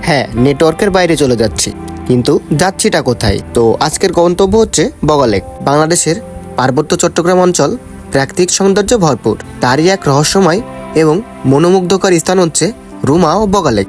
হ্যাঁ, নেটওয়ার্কের বাইরে চলে যাচ্ছি, কিন্তু যাচ্ছিটা কোথায়? তো আজকের গন্তব্য হচ্ছে বগা লেক। বাংলাদেশের পার্বত্য চট্টগ্রাম অঞ্চল প্রাকৃতিক সৌন্দর্য ভরপুর। তারই এক রহস্যময় এবং মনোমুগ্ধকর স্থান হচ্ছে রুমা ও বগা লেক।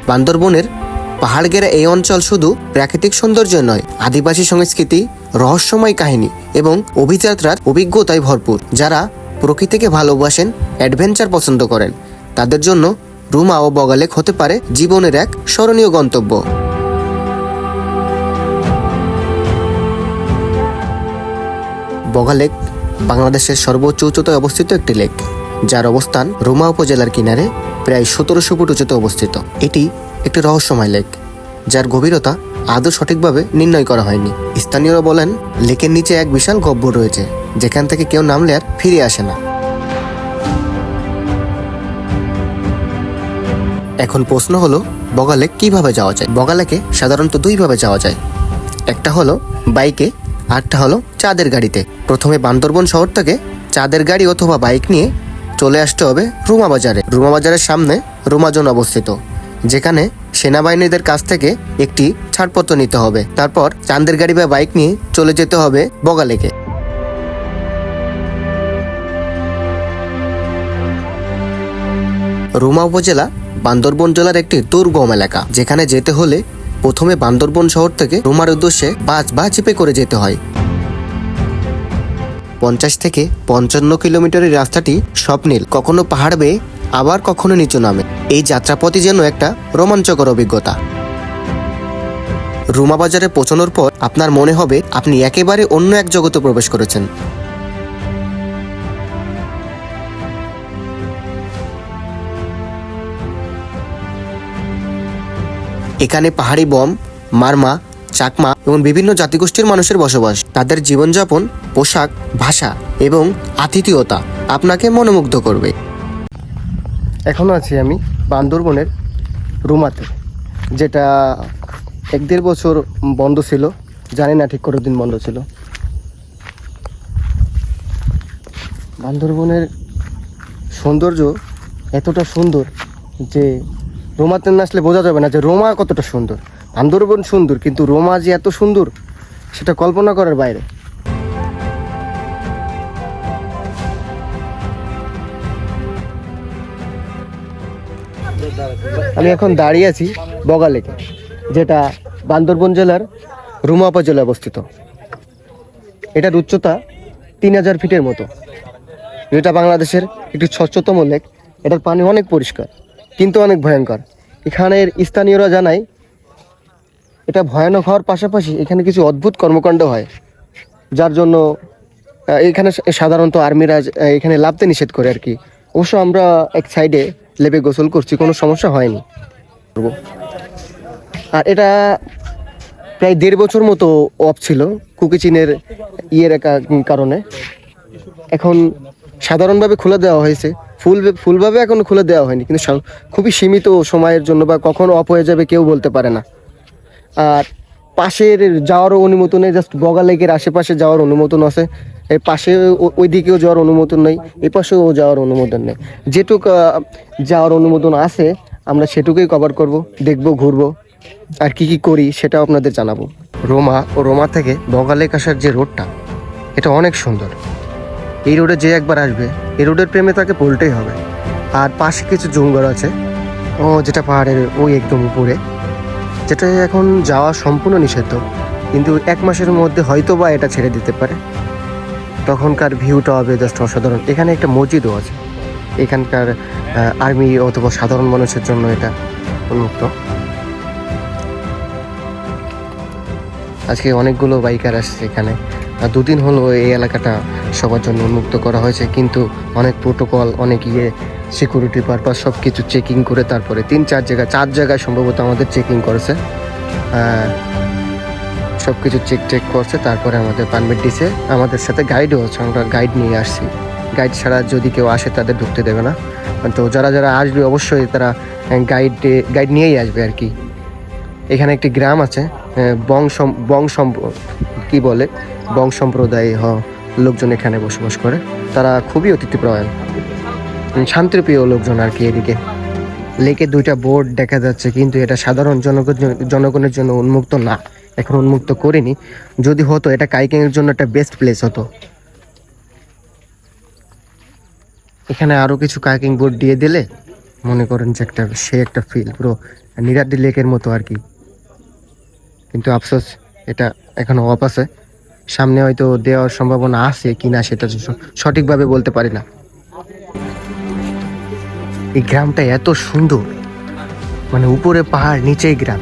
বান্দরবনের পাহাড় ঘেরা এই অঞ্চল শুধু প্রাকৃতিক সৌন্দর্য নয়, আদিবাসী সংস্কৃতি, রহস্যময় কাহিনী এবং অভিযাত্রার অভিজ্ঞতায় ভরপুর। যারা প্রকৃতিকে ভালোবাসেন, অ্যাডভেঞ্চার পছন্দ করেন, তাদের জন্য রুমা ও বগা লেক হতে পারে জীবনের এক স্মরণীয় গন্তব্য। বগা লেক বাংলাদেশের সর্বোচ্চ উচ্চতায় অবস্থিত একটি লেক, যার অবস্থান রুমা উপজেলার কিনারে প্রায় 1700 ফুট উচ্চতায় অবস্থিত। এটি একটি রহস্যময় লেক, যার গভীরতা আদৌ সঠিকভাবে নির্ণয় করা হয়নি। স্থানীয়রা বলেন, লেকের নিচে এক বিশাল গহ্বর রয়েছে, যেখান থেকে কেউ নামলে আর ফিরে আসে না। এখন প্রশ্ন হলো, বগা লেক কিভাবে যাওয়া যায়? বগা লেকে সাধারণত দুইভাবে যাওয়া যায়। একটা হলো বাইকে, আরেকটা হলো চাঁদের গাড়িতে। প্রথমে বান্দরবন শহর থেকে চাঁদের গাড়ি অথবা বাইক নিয়ে চলে আসতে হবে রুমা বাজারে। রুমা বাজারের সামনে রুমা জোন অবস্থিত, যেখানে সেনাবাহিনীদের কাছ থেকে একটি ছাড়পত্র নিতে হবে। তারপর চাঁদের গাড়ি বা বাইক নিয়ে চলে যেতে হবে বগা লেকে। রুমা উপজেলা বান্দরবন জেলার একটি দুর্গম এলাকা, যেখানে যেতে হলে প্রথমে বান্দরবন শহর থেকে রুমার উদ্দেশ্যে বাস বা জিপে করে যেতে হয়। 50 থেকে 55 কিলোমিটারের রাস্তাটি স্বপ্নীল, কখনো পাহাড় বেয়ে আবার কখনো নিচু নামে। এই যাত্রাপথই যেন একটা রোমাঞ্চকর অভিজ্ঞতা। রুমা বাজারে পৌঁছানোর পর আপনার মনে হবে আপনি একেবারে অন্য এক জগতে প্রবেশ করেছেন। এখানে পাহাড়ি বম, মারমা, চাকমা এবং বিভিন্ন জাতিগোষ্ঠীর মানুষের বসবাস। তাদের জীবনযাপন, পোশাক, ভাষা এবং আতিথেয়তা আপনাকে মনোমুগ্ধ করবে। এখনও আছি আমি বান্দরবনের রুমাতে, যেটা 1-1.5 বছর বন্ধ ছিল। জানি না ঠিক কতদিন বন্ধ ছিল। বান্দরবনের সৌন্দর্য এতটা সুন্দর যে রোমাতে না আসলে বোঝা যাবে না যে রোমা কতটা সুন্দর। বান্দরবন সুন্দর, কিন্তু রোমা যে এত সুন্দর সেটা কল্পনা করার বাইরে। আমি এখন দাঁড়িয়ে আছি বগা লেকে, যেটা বান্দরবন জেলার রুমা উপজেলায় অবস্থিত। এটার উচ্চতা 3000 ফিটের মতো। যেটা বাংলাদেশের একটি স্বচ্ছতম লেক। এটার পানি অনেক পরিষ্কার, কিন্তু অনেক ভয়ঙ্কর। এখানের স্থানীয়রা জানায়, এটা ভয়ানক হওয়ার পাশাপাশি এখানে কিছু অদ্ভুত কর্মকাণ্ড হয়, যার জন্য এখানে সাধারণত আর্মিরা এখানে নামতে নিষেধ করে আর কি। অবশ্য আমরা এক সাইডে লেবে গোসল করছি, কোনো সমস্যা হয়নি। আর এটা প্রায় 1.5 বছর মতো অফ ছিল কুকিচিনের কারণে। এখন সাধারণভাবে খুলে দেওয়া হয়েছে, ফুলভাবে এখনো খুলে দেওয়া হয়নি, কিন্তু খুবই সীমিত সময়ের জন্য, বা কখন অফ হয়ে যাবে কেউ বলতে পারে না। আর পাশের যাওয়ারও অনুমোদন নেই, জাস্ট বগা লেকের আশেপাশে যাওয়ার অনুমোদন আছে। এর পাশে ওই দিকেও যাওয়ার অনুমোদন নেই, এই পাশেও যাওয়ার অনুমোদন নেই। যেটুকু যাওয়ার অনুমোদন আছে আমরা সেটুকুই কভার করব, দেখব, ঘুরবো, আর কি কি করি সেটাও আপনাদের জানাবো। রোমা থেকে বগা লেক আসার যে রোডটা, এটা অনেক সুন্দর। এই রোডে যে একবার আসবে, এই রোডের প্রেমে তাকে পড়তেই হবে। আর পাশে কিছু জঙ্গল আছে, যেটা পাহাড়ের ওই একদম উপরে, যেটা এখন যাওয়া সম্পূর্ণ নিষিদ্ধ, কিন্তু 1 মাসের মধ্যে হয়তো বা এটা ছেড়ে দিতে পারে। তখনকার ভিউটা হবে জাস্ট অসাধারণ। এখানে একটা মসজিদও আছে, এখানকার আর্মি অথবা সাধারণ মানুষের জন্য এটা উন্মুক্ত। আজকে অনেকগুলো বাইকার আসছে এখানে। 2 দিন হলো এই এলাকাটা সবার জন্য উন্মুক্ত করা হয়েছে, কিন্তু অনেক প্রোটোকল, অনেক সিকিউরিটি পারপাস সব কিছু চেকিং করে তারপরে 4 জায়গায় সম্ভবত আমাদের চেকিং করেছে। সব কিছু চেক করছে, তারপরে আমাদের পারমিট দিছে। আমাদের সাথে গাইডও আছে, আমরা গাইড নিয়ে আসছি। গাইড ছাড়া যদি কেউ আসে তাদের ঢুকতে দেবে না। তো যারা আসবে অবশ্যই তারা গাইড নিয়েই আসবে আর কি। এখানে একটি গ্রাম আছে, বং সম্প্রদায় লোকজন এখানে বসবাস করে। তারা খুবই অতিথিপরায়ণ, শান্তিপ্রিয় লোকজন আর কি। এদিকে লেকে 2টা বোর্ড দেখা যাচ্ছে, কিন্তু এটা সাধারণ জনগণের জন্য উন্মুক্ত না, এখন উন্মুক্ত করিনি। যদি হতো এটা কাইকিং এর জন্য একটা বেস্ট প্লেস হতো। এখানে আরো কিছু কাইকিং বোর্ড দিয়ে দিলে মনে করেন যে একটা ফিল পুরো নিরাদ্রি লেকের মতো আর কি। কিন্তু আফসোস এটা এখনো অফ আছে, সামনে হয়তো দেওয়ার সম্ভাবনা আছে কিনা সেটা সঠিকভাবে বলতে পারি না। এই গ্রামটা এত সুন্দর, মানে উপরে পাহাড় নিচেই গ্রাম,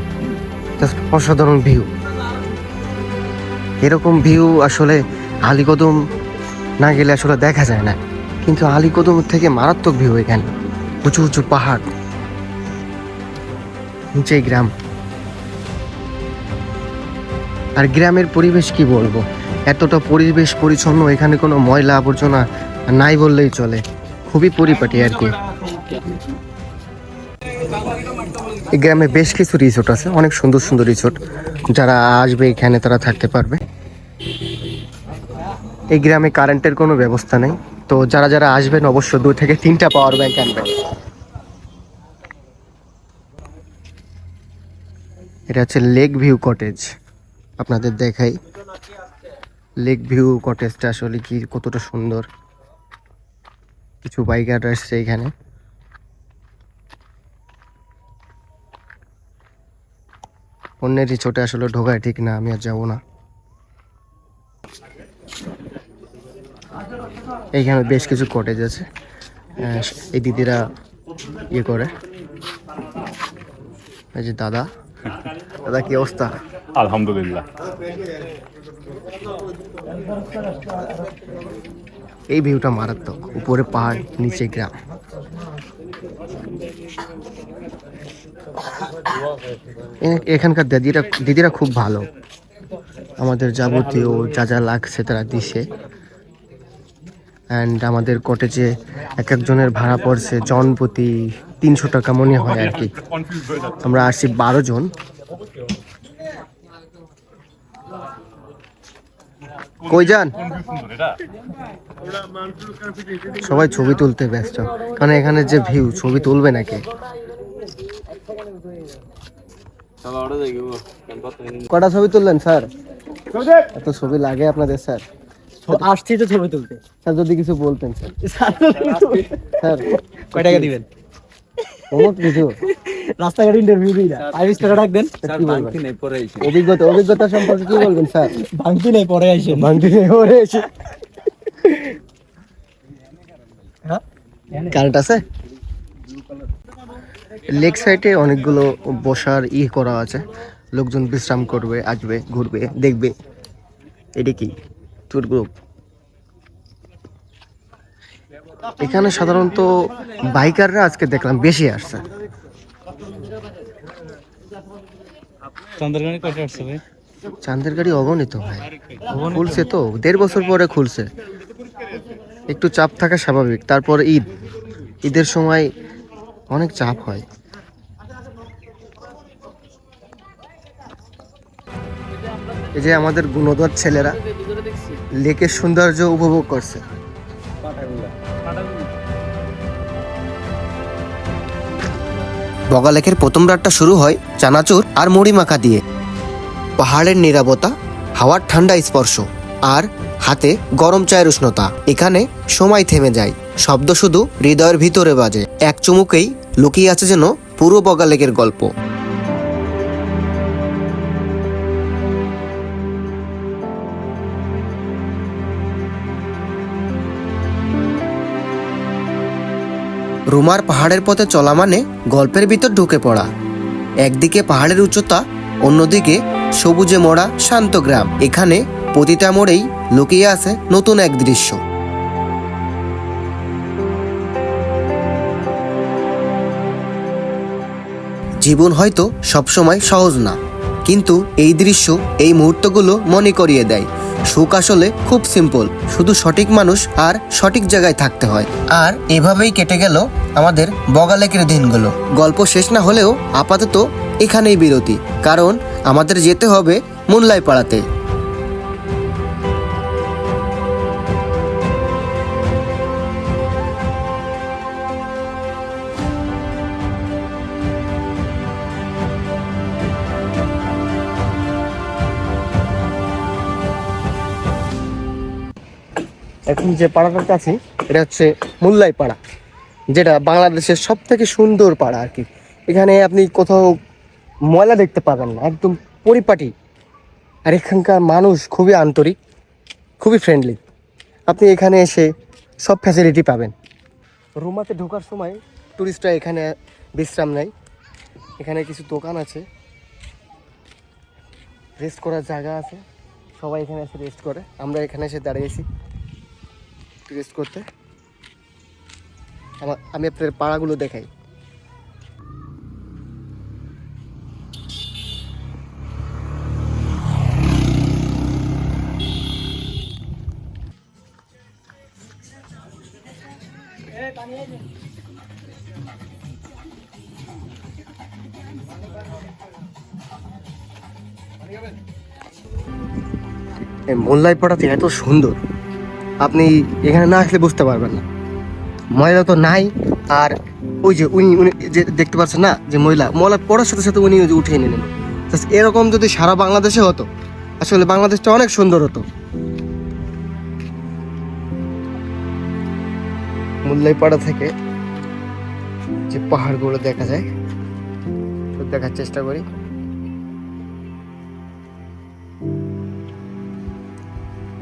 জাস্ট অসাধারণ ভিউ। এরকম ভিউ আসলে আলীকদম না গেলে আসলে দেখা যায় না, কিন্তু আলীকদম থেকে মারাত্মক ভিউ। এখানে উঁচু উঁচু পাহাড়, নিচেই গ্রাম। আর গ্রামের পরিবেশ কি বলবো, এতটা পরিবেশ পরিচ্ছন্ন, এখানে কোনো ময়লা আবর্জনা নাই বললেই চলে, খুবই পরিপাটি আর কি। এই গ্রামে বেশ কিছু রিসোর্ট আছে, অনেক সুন্দর সুন্দর রিসোর্ট। যারা আসবে এখানে তারা থাকতে পারবে। এই গ্রামে কারেন্টের কোনো ব্যবস্থা নেই, তো যারা যারা আসবেন অবশ্যই 2 থেকে 3টা পাওয়ার ব্যাংক আনবেন। এটা হচ্ছে লেক ভিউ কটেজ, আপনাদের দেখাই লেক ভিউ কটেজটা আসলে কি কতটা সুন্দর। কিছু বাইকার আসছে এখানে। অন্যের রিসোর্টে আসলে ঢোকায় ঠিক না, আমি আর যাবো না। এইখানে বেশ কিছু কটেজ আছে, এই দিদিরা ইয়ে করে। এই যে দাদা, দাদা কি অবস্থা? আলহামদুলিল্লাহ। এই ভিউটা মারাত্মক, উপরে পাহাড় নিচে গ্রাম। এখানকার দিদিরা খুব ভালো, আমাদের যাবতীয় যা যা লাগছে তারা দিছে। অ্যান্ড আমাদের কটেজে এক একজনের ভাড়া পড়ছে জনপ্রতি 300 টাকা মনে হয় আর কি। আমরা আসছি 12 জন। কই যান? সবাই ছবি তুলতে ব্যস্ত, কারণ এখানে যে ভিউ, ছবি তুলবে নাকি? কটা ছবি তুললেন স্যার? এত ছবি লাগে আপনাদের স্যার? আসছি তো ছবি তুলতে। স্যার যদি কিছু বলতেন স্যার। স্যার কয় টাকা দিবেন? অমুক কিছু রাস্তাঘাট ইন্টারভিউ দিই না, 5 টাকা ডাক দেন। অভিজ্ঞতা সম্পর্কে কি বলবেন স্যার? ভাঙতি নেই, পরে আইসেন। ভাঙতি নেই, পরে এসে। কারেন্ট আছে? লেক সাইডে অনেকগুলো বসার করা আছে, লোকজন বিশ্রাম করবে, আসবে, ঘুরবে, দেখবে। এটা কি ট্যুর গ্রুপ? এখানে সাধারণত বাইকাররা আজকে দেখলাম বেশি আসছে। চাঁদের গাড়ি অগণিত ভাই, খুলছে তো 1.5 বছর পরে খুলছে। একটু চাপ থাকা স্বাভাবিক, তারপর ঈদের সময় অনেক চাপ হয়। এই যে আমাদের গুণধর ছেলেরা লেকের সৌন্দর্য উপভোগ করছে। বগা লেকের প্রথম রাতটা শুরু হয় চানাচুর আর মুড়ি মাখা দিয়ে। পাহাড়ের নীরবতা, হাওয়ার ঠান্ডা স্পর্শ আর হাতে গরম চায়ের উষ্ণতা, এখানে সময় থেমে যায়, শব্দ শুধু হৃদয়ের ভিতরে বাজে। এক চুমুকেই লুকিয়ে আছে যেন পুরো বগা লেকের গল্প। রুমার পাহাড়ের পথে চলা মানে গল্পের ভিতর ঢুকে পড়া। একদিকে পাহাড়ের উচ্চতা, অন্যদিকে সবুজে মোড়া শান্ত গ্রাম। এখানে প্রতিটা মোড়েই লুকিয়ে আছে নতুন এক দৃশ্য। জীবন হয়তো সবসময় সহজ না, কিন্তু এই দৃশ্য, এই মুহূর্তগুলো মনে করিয়ে দেয় সুখ আসলে খুব সিম্পল, শুধু সঠিক মানুষ আর সঠিক জায়গায় থাকতে হয়। আর এভাবেই কেটে গেল আমাদের বগা লেকের দিনগুলো। গল্প শেষ না হলেও আপাতত এখানেই বিরতি, কারণ আমাদের যেতে হবে মুনলাই পাড়াতে। এখন যে পাড়াটাতে আছি এটা হচ্ছে মুল্লাই পাড়া, যেটা বাংলাদেশের সব থেকে সুন্দর পাড়া আর কি। এখানে আপনি কোথাও ময়লা দেখতে পাবেন না, একদম পরিপাটি। আর এখানকার মানুষ খুবই আন্তরিক, খুবই ফ্রেন্ডলি। আপনি এখানে এসে সব ফ্যাসিলিটি পাবেন। রুমাতে ঢোকার সময় টুরিস্টরা এখানে বিশ্রাম নেয়। এখানে কিছু দোকান আছে, রেস্ট করার জায়গা আছে, সবাই এখানে এসে রেস্ট করে। আমরা এখানে এসে দাঁড়িয়েছি রেস্ট করতে। আমি আপনাদের পাড়াগুলো দেখাই। এই মোল্লাই পাড়াতে এত সুন্দর, আপনি এখানে না আসলে বুঝতে পারবেন না। ময়লা তো নাই। আর ওই যে উনি উনি যে দেখতে পাচ্ছেন না, যে ময়লা পড়ার সাথে সাথে উনি ওই যে উঠিয়ে নিলেন। এরকম যদি সারা বাংলাদেশে হতো, আসলে বাংলাদেশটা অনেক সুন্দর হতো। মোল্লাই পাড়া থেকে যে পাহাড়গুলো দেখা যায়, দেখার চেষ্টা করি।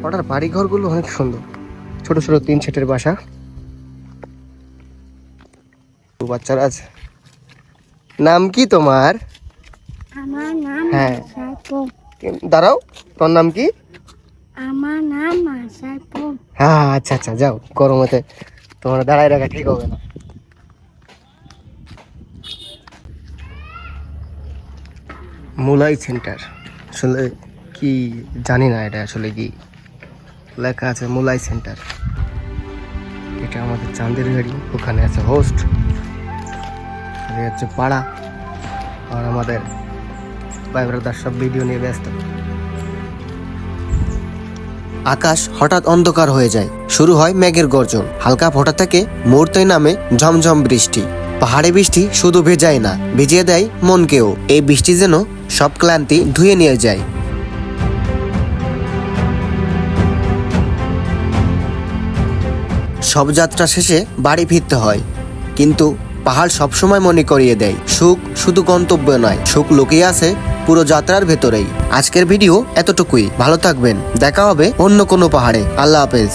পাড়ার বাড়ি ঘরগুলো অনেক সুন্দর, ছোট ছোট 3 সেটের বাসা, বাচ্চারা আছে। নাম কি তোমার? আমার নাম হ্যাঁ। সাইফুল। দাঁড়াও, তোর নাম কি? আমার নাম সাইফুল। হ্যাঁ, আচ্ছা আচ্ছা, যাও, গরমেতে তোমার দাঁড়ায় রাখা ঠিক হবে না। মুলাই সেন্টার, আসলে কি জানি না এটা আসলে কি লেখা আছে। মুলাই সেন্টার, এটা আমাদের চাঁদের গাড়ি, ওখানে আছে হোস্ট, আর এই হচ্ছে পাড়া। আর আমাদের ভাই ব্রাদার সব ভিডিও নিয়ে ব্যস্ত। আকাশ হঠাৎ অন্ধকার হয়ে যায়, শুরু হয় মেঘের গর্জন, হালকা ফোঁটা থেকে মুহূর্তেই নামে ঝমঝম বৃষ্টি। পাহাড়ে বৃষ্টি শুধু ভেজায় না, ভিজিয়ে দেয় মনকেও। এই বৃষ্টি যেন সব ক্লান্তি ধুয়ে নিয়ে যায়। সব যাত্রা শেষে বাড়ি ফিরতে হয়, কিন্তু পাহাড় সবসময় মনে করিয়ে দেয়, সুখ শুধু গন্তব্য নয়, সুখ লুকিয়ে আছে পুরো যাত্রার ভেতরেই। আজকের ভিডিও এতটুকুই, ভালো থাকবেন, দেখা হবে অন্য কোনো পাহাড়ে। আল্লাহ হাফেজ।